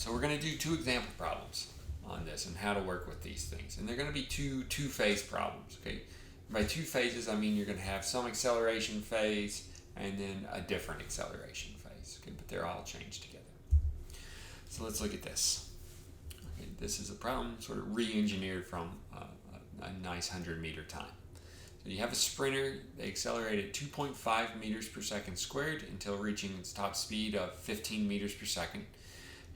Alright, so we're going to do two example problems on this and how to work with these things. And they're going to be two-phase problems, okay? By two phases, I mean you're going to have some acceleration phase and then a different acceleration phase, okay? But they're all changed together. So let's look at this. Okay, this is a problem sort of re-engineered from a nice 100-meter time. So you have a sprinter, they accelerate at 2.5 meters per second squared until reaching its top speed of 15 meters per second.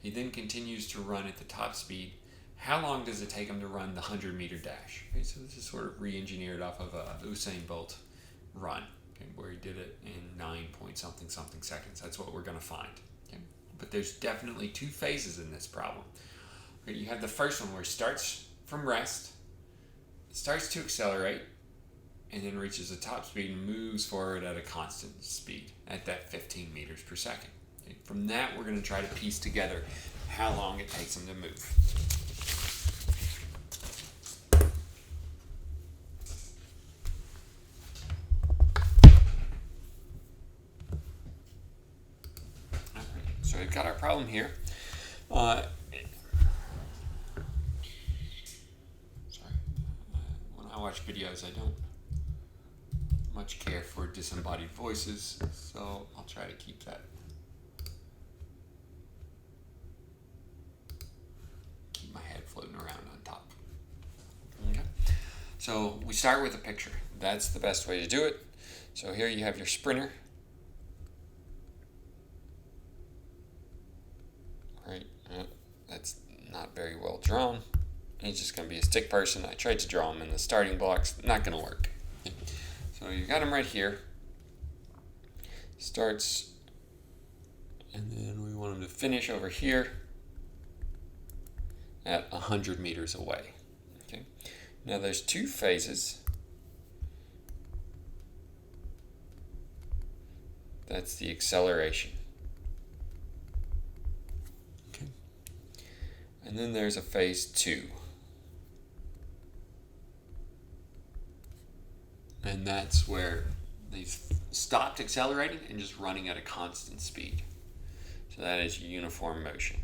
He then continues to run at the top speed. How long does it take him to run the 100-meter dash? Okay, so this is sort of re-engineered off of a Usain Bolt run, okay, where he did it in 9 point something seconds. That's what we're going to find. Okay? But there's definitely two phases in this problem. Okay, you have the first one where he starts from rest, starts to accelerate, and then reaches the top speed and moves forward at a constant speed at that 15 meters per second. Okay? From that, we're going to try to piece together how long it takes him to move. So we've got our problem here. When I watch videos, I don't much care for disembodied voices, so I'll try to keep my head floating around on top. Okay. So we start with a picture. That's the best way to do it. So here you have your sprinter. Right, that's not very well drawn. He's just going to be a stick person. I tried to draw him in the starting blocks. Not going to work. So you got him right here. Starts, and then we want him to finish over here at 100 meters away. Okay. Now there's two phases. That's the acceleration. Okay. And then there's a phase 2. And that's where they've stopped accelerating and just running at a constant speed. So that is uniform motion.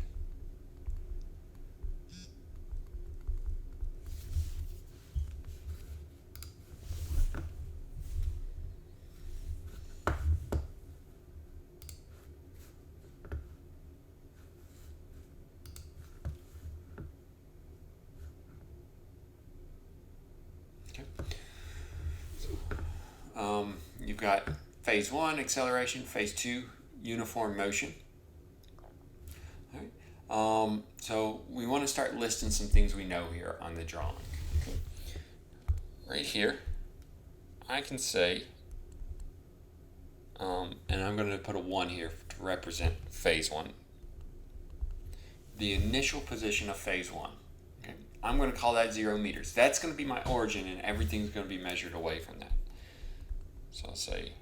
You've got phase 1, acceleration, phase 2, uniform motion. All right. So we want to start listing some things we know here on the drawing. Okay. Right here, I can say, and I'm going to put a 1 here to represent phase 1. The initial position of phase 1. Okay. I'm going to call that 0 meters. That's going to be my origin, and everything's going to be measured away from that. So I'll say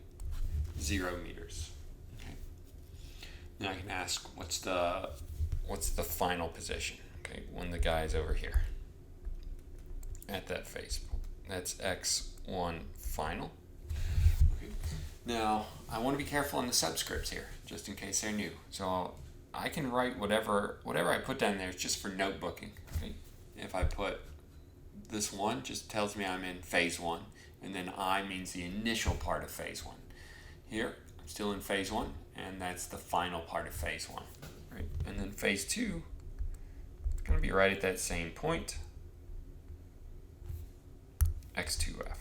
0 meters. Okay. Now I can ask, what's the final position? Okay, when the guy's over here at that phase. That's x1 final. Okay. Now I want to be careful on the subscripts here, just in case they're new. So I can write whatever I put down there is just for notebooking. Okay. If I put this 1, just tells me I'm in phase 1. And then I means the initial part of phase 1. Here, I'm still in phase 1, and that's the final part of phase 1. Right? And then phase 2 is going to be right at that same point, x2f.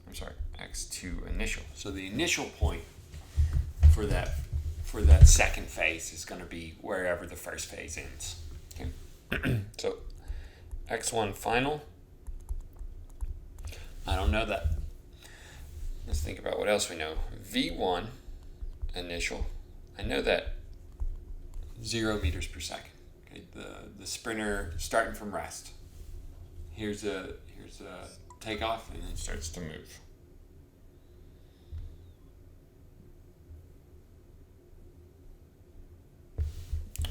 I'm sorry, x2 initial. So the initial point for that second phase is going to be wherever the first phase ends. Okay? So x1 final. I don't know that. Let's think about what else we know. V1 initial. I know that 0 meters per second. Okay, the sprinter starting from rest. Here's a takeoff, and then starts to move.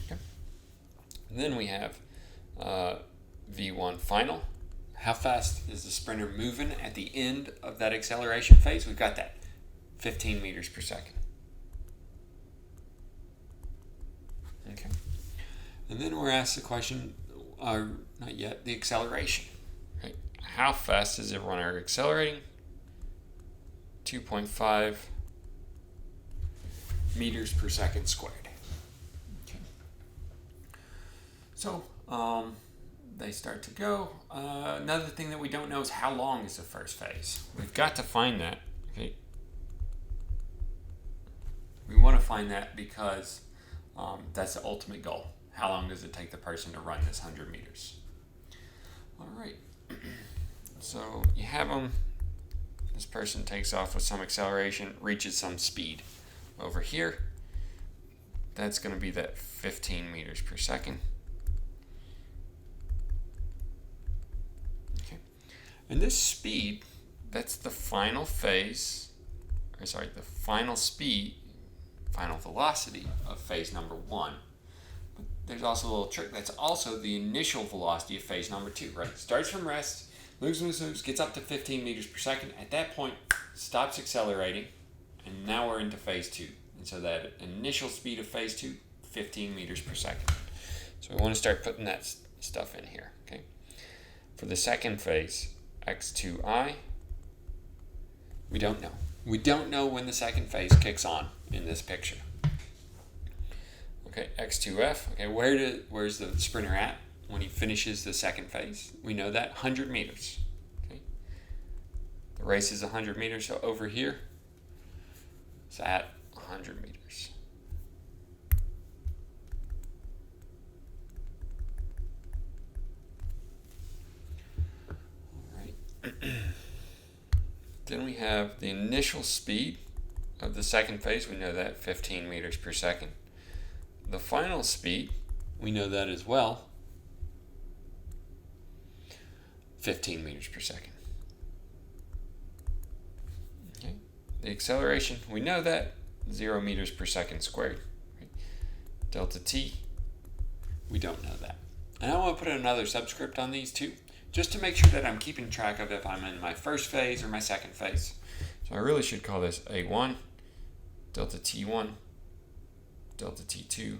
Okay. And then we have V1 final. How fast is the sprinter moving at the end of that acceleration phase? We've got that, 15 meters per second. Okay. And then we're asked the question, not yet, the acceleration. Right? How fast is everyone accelerating? 2.5 meters per second squared. Okay. So they start to go. Another thing that we don't know is how long is the first phase. We've got to find that. Okay. We want to find that because that's the ultimate goal. How long does it take the person to run this 100 meters? All right. So you have them. This person takes off with some acceleration, reaches some speed. Over here, that's going to be that 15 meters per second. Okay. And this speed, that's the final phase, the final speed, final velocity of phase number 1. But there's also a little trick. That's also the initial velocity of phase number 2, right? Starts from rest, moves, gets up to 15 meters per second. At that point, stops accelerating, and now we're into phase 2. And so that initial speed of phase 2, 15 meters per second. So we want to start putting that stuff in here, okay? For the second phase, x2i, we don't know. We don't know when the second phase kicks on in this picture. Okay, x2f, okay, where's the sprinter at when he finishes the second phase? We know that, 100 meters. Okay. The race is 100 meters, so over here, it's at 100 meters. All right. Then we have the initial speed of the second phase. We know that, 15 meters per second. The final speed, we know that as well, 15 meters per second. Okay. The acceleration, we know that, 0 meters per second squared. Right? Delta t, we don't know that. And I want to put another subscript on these two, just to make sure that I'm keeping track of if I'm in my first phase or my second phase. So I really should call this A1, delta T1, delta T2,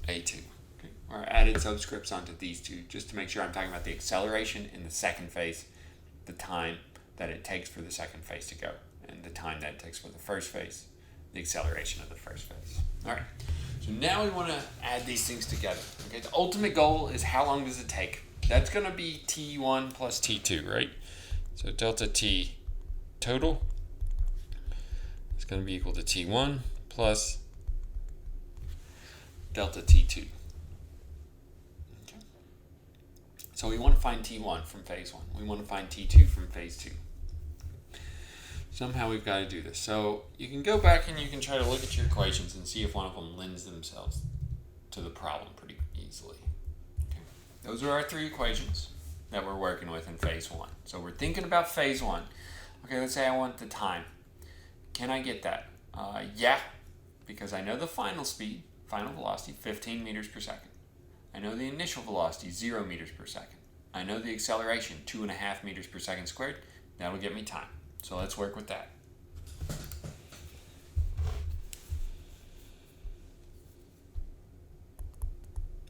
A2. Okay. Or I added subscripts onto these two just to make sure I'm talking about the acceleration in the second phase, the time that it takes for the second phase to go, and the time that it takes for the first phase, the acceleration of the first phase. All right. So now we want to add these things together. Okay. The ultimate goal is how long does it take? That's going to be T1 plus T2, right? So delta T total is going to be equal to T1 plus delta T2. Okay. So we want to find T1 from phase 1. We want to find T2 from phase 2. Somehow we've got to do this. So you can go back and you can try to look at your equations and see if one of them lends themselves to the problem pretty easily. Okay. Those are our three equations that we're working with in phase 1. So we're thinking about phase 1. Okay, let's say I want the time. Can I get that? Yeah, because I know the final speed, final velocity, 15 meters per second. I know the initial velocity, 0 meters per second. I know the acceleration, 2.5 meters per second squared. That'll get me time. So let's work with that.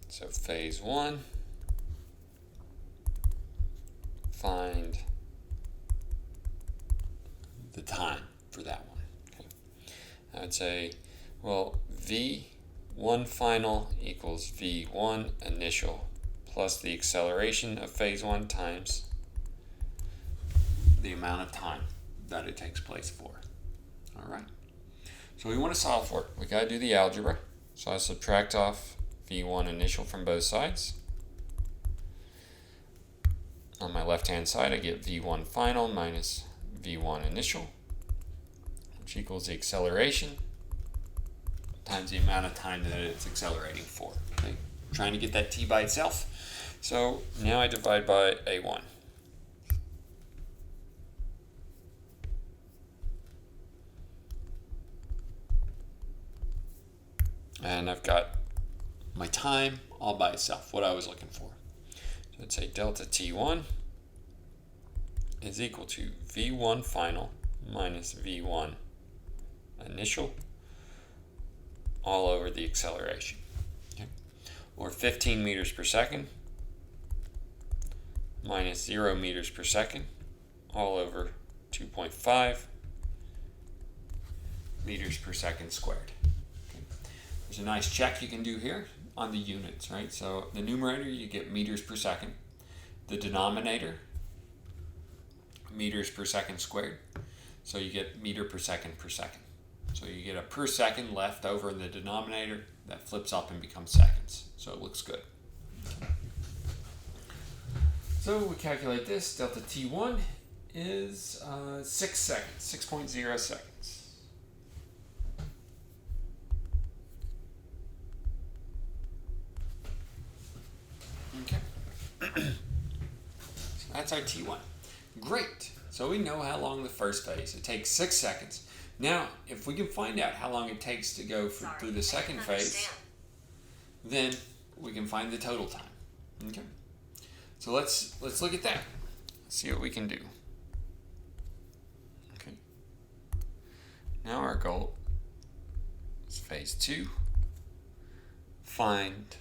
So phase 1, find the time for that one. Okay. I would say, well, V1 final equals V1 initial plus the acceleration of phase 1 times the amount of time that it takes place for. All right. So we want to solve for it. We got to do the algebra. So I subtract off V1 initial from both sides. On my left-hand side, I get V1 final minus V1 initial, which equals the acceleration times the amount of time that it's accelerating for. Okay? Trying to get that t by itself. So now I divide by A1. And I've got my time all by itself, what I was looking for. So I'd say delta T1 is equal to V1 final minus V1 initial all over the acceleration. Okay. or 15 meters per second, minus 0 meters per second, all over 2.5 meters per second squared. Okay. There's a nice check you can do here on the units, right? So the numerator, you get meters per second. The denominator, meters per second squared. So you get meter per second per second. So you get a per second left over in the denominator that flips up and becomes seconds. So it looks good. So we calculate this. Delta T1 is 6 seconds, 6.0 seconds. Okay. So that's our T1. Great. So we know how long the first phase. It takes 6 seconds. Now, if we can find out how long it takes to go through the second phase, then we can find the total time. Okay. So let's look at that. Let's see what we can do. Okay. Now our goal is phase 2. Find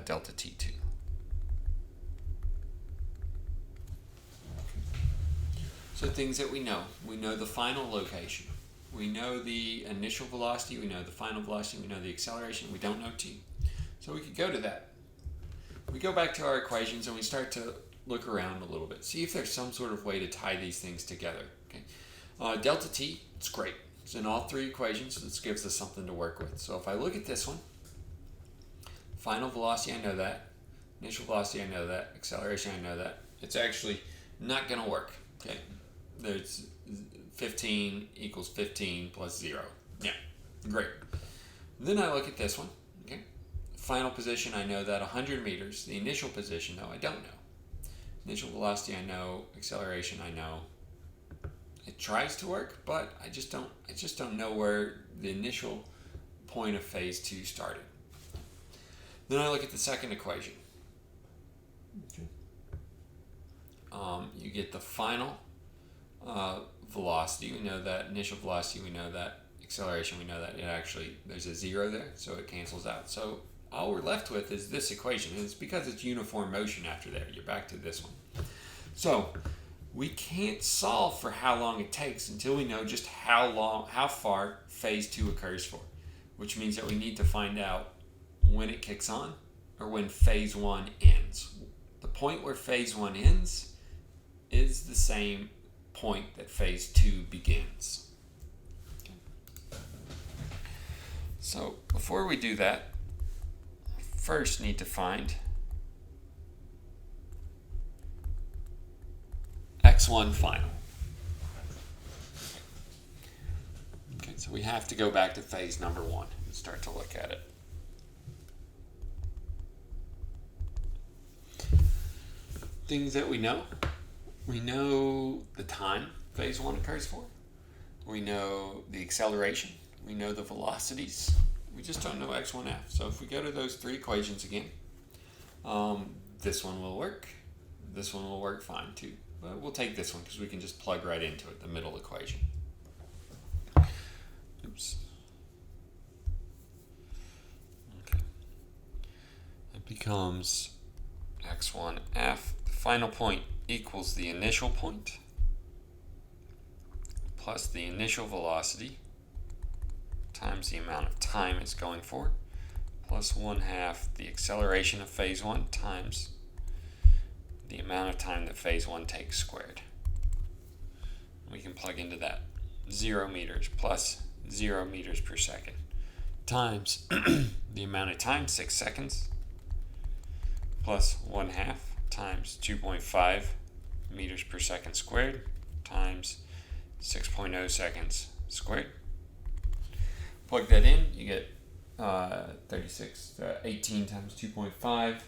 delta T2. So things that we know. We know the final location. We know the initial velocity. We know the final velocity. We know the acceleration. We don't know T. So we could go to that. We go back to our equations and we start to look around a little bit. See if there's some sort of way to tie these things together. Okay. Delta T, it's great. It's in all 3 equations. This gives us something to work with. So if I look at this one, final velocity, I know that. Initial velocity, I know that. Acceleration, I know that. It's actually not going to work. Okay. There's 15 equals 15 plus 0. Yeah, great. Then I look at this one. Okay. Final position, I know that 100 meters. The initial position, though, I don't know. Initial velocity, I know. Acceleration, I know. It tries to work, but I just don't know where the initial point of phase 2 started. Then I look at the second equation. Okay. You get the final velocity. We know that. Initial velocity, we know that. Acceleration, we know that. There's a 0 there, so it cancels out. So all we're left with is this equation. And it's because it's uniform motion after there. You're back to this one. So we can't solve for how long it takes until we know just how far phase 2 occurs for, which means that we need to find out when it kicks on or when phase 1 ends. The point where phase 1 ends is the same point that phase 2 begins. Okay. So before we do that, first need to find x1 final. Okay, so we have to go back to phase number 1 and start to look at it. Things that we know. We know the time phase 1 occurs for. We know the acceleration. We know the velocities. We just don't know x1f. So if we go to those 3 equations again, this one will work. This one will work fine too. But we'll take this one because we can just plug right into it, the middle equation. Oops. Okay. It becomes x1f. The final point equals the initial point plus the initial velocity times the amount of time it's going for plus 1/2 the acceleration of phase 1 times the amount of time that phase 1 takes squared. We can plug into that. 0 meters plus 0 meters per second times the amount of time, 6 seconds, plus 1/2 times 2.5 meters per second squared times 6.0 seconds squared. Plug that in, you get 18 times 2.5,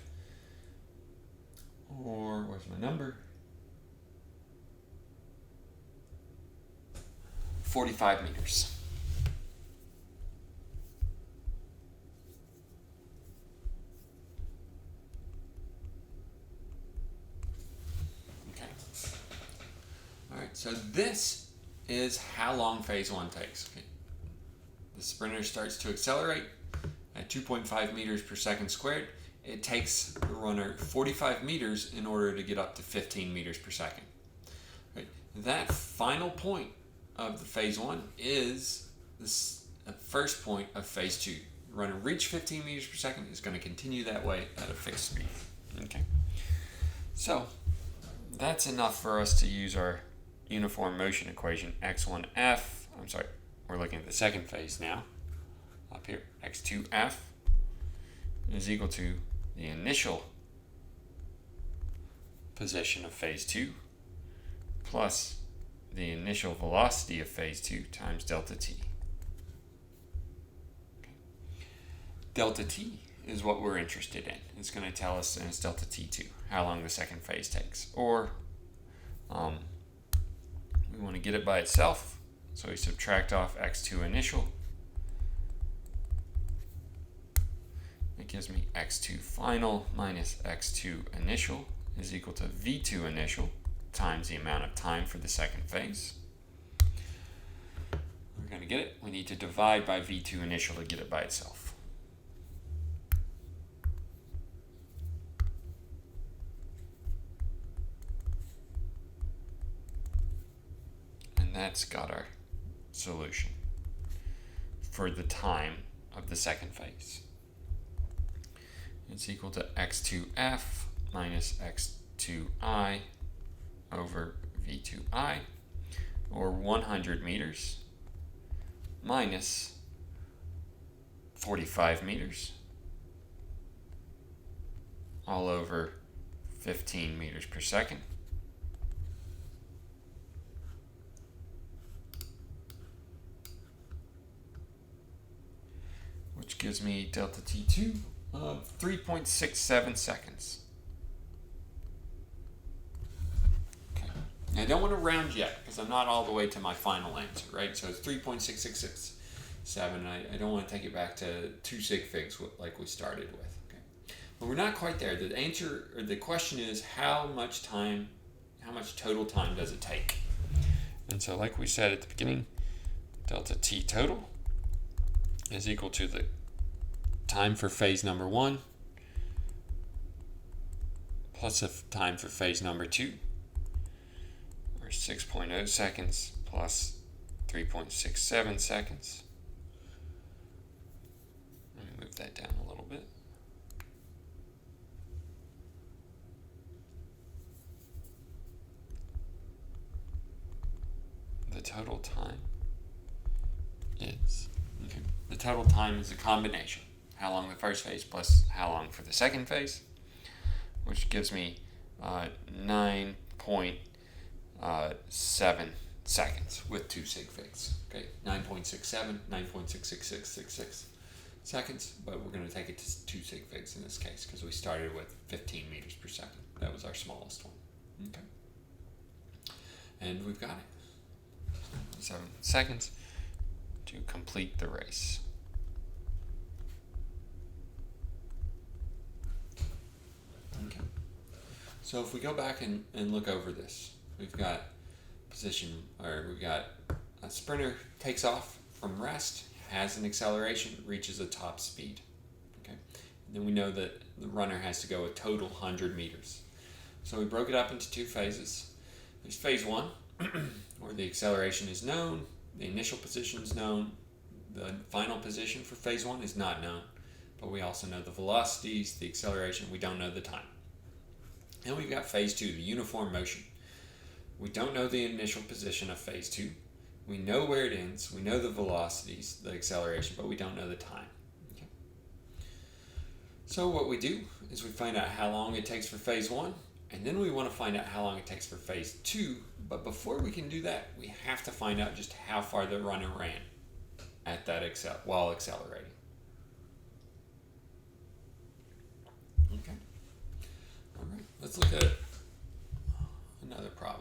or where's my number? 45 meters. So this is how long phase 1 takes. Okay. The sprinter starts to accelerate at 2.5 meters per second squared. it takes the runner 45 meters in order to get up to 15 meters per second. Right? That final point of the phase 1 is the first point of phase 2. The runner reach 15 meters per second, is going to continue that way at a fixed speed. Okay. So that's enough for us to use our uniform motion equation x1f. I'm sorry, we're looking at the second phase now. Up here, x2f is equal to the initial position of phase 2 plus the initial velocity of phase 2 times delta t. Okay. Delta t is what we're interested in. It's going to tell us, and it's delta t2, how long the second phase takes. Or we want to get it by itself, so we subtract off x2 initial. It gives me x2 final minus x2 initial is equal to v2 initial times the amount of time for the second phase. We're going to get it. We need to divide by v2 initial to get it by itself. And that's got our solution for the time of the second phase. It's equal to x2f minus x2I over v2I, or 100 meters minus 45 meters all over 15 meters per second. Which gives me delta t2 of 3.67 seconds. Okay. Now I don't want to round yet because I'm not all the way to my final answer, right? So it's 3.6667. I don't want to take it back to 2 sig figs like we started with. Okay. But we're not quite there. The answer, or the question is, how much total time does it take? And so like we said at the beginning, delta t total is equal to the time for phase number 1 plus the time for phase number 2, or 6.0 seconds plus 3.67 seconds. Let me move that down a little bit. The total time is, okay, the total time is a combination. How long the first phase plus how long for the second phase, which gives me 9.7 seconds with 2 sig figs. Okay, 9.67, 9.66666 seconds, but we're going to take it to 2 sig figs in this case because we started with 15 meters per second. That was our smallest one. Okay, and we've got it. 7 seconds to complete the race. Okay. So if we go back and look over this, we've got we've got a sprinter takes off from rest, has an acceleration, reaches a top speed. Okay. And then we know that the runner has to go a total 100 meters. So we broke it up into 2 phases. There's phase 1, where the acceleration is known, the initial position is known, the final position for phase 1 is not known. But we also know the velocities, the acceleration, we don't know the time. And we've got phase 2, the uniform motion. We don't know the initial position of phase 2. We know where it ends, we know the velocities, the acceleration, but we don't know the time. Okay. So what we do is we find out how long it takes for phase 1, and then we want to find out how long it takes for phase 2, but before we can do that, we have to find out just how far the runner ran at that while accelerating. Okay. All right. Let's look at another problem.